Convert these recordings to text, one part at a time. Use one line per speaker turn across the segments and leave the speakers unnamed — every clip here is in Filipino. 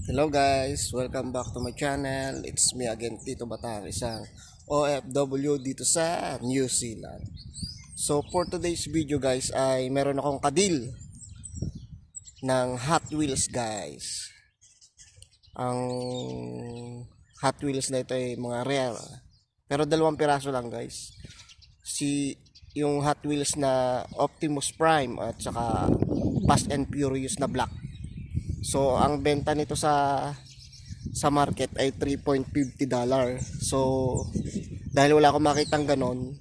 Hello guys, welcome back to my channel. It's me again, Tito Batang, isang OFW dito sa New Zealand. So for today's video guys ay meron akong kadil ng Hot Wheels guys. Ang Hot Wheels na ito ay mga rare, pero 2 piraso lang guys. Yung Hot Wheels na Optimus Prime at saka Fast and Furious na black. So ang benta nito sa market ay $3.50. So dahil wala akong makitang ganon,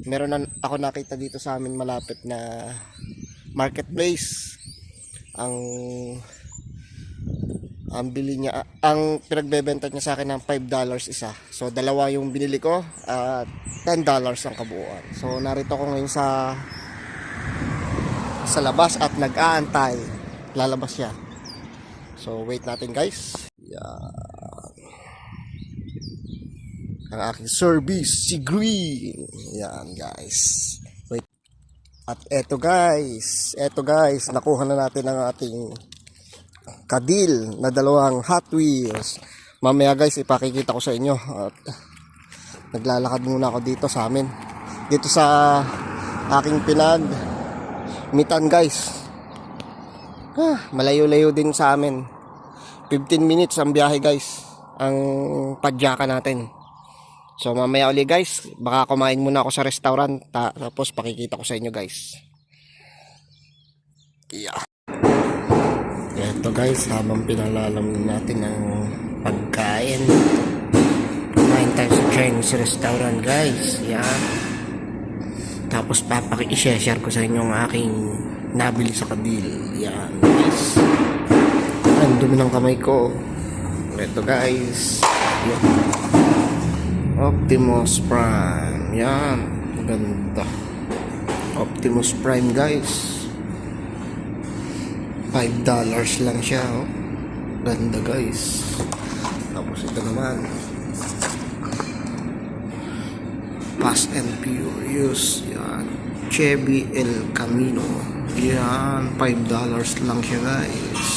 meron na ako nakita dito sa amin malapit na marketplace. Ang bili niya, ang pinagbebenta niya sa akin ng $5 isa. So dalawa yung binili ko at $10 ang kabuuan. So narito ko ngayon sa labas at nag-aantay. Lalabas siya. So wait natin guys. Yan. Ang aking service, si Green. Yan guys. Wait. At eto guys, nakuha na natin ang ating kadil na 2 Hot Wheels. Mamaya guys ipakikita ko sa inyo. At naglalakad muna ako dito sa amin. Dito sa aking pinag-mitan guys. Malayo-layo din sa amin. 15 minutes ang biyahe guys, ang padyaka natin. So mamaya ulit guys, baka kumain muna ako sa restaurant, tapos pakikita ko sa inyo guys. Yeah. Ito guys, habang pinalalam natin ang pagkain, kumain tayo sa Chinese restaurant guys. Yeah. Tapos i-share ko sa inyo ang aking nabili sa kadil. Yan guys, ang dumi ng kamay ko. Ito guys, yan. Optimus Prime. Yan, ganda. Optimus Prime guys, $5 lang siya, oh. Ganda guys. Tapos ito naman, Fast and Furious. Yan, Chevy El Camino. Yan, $5 lang siya guys.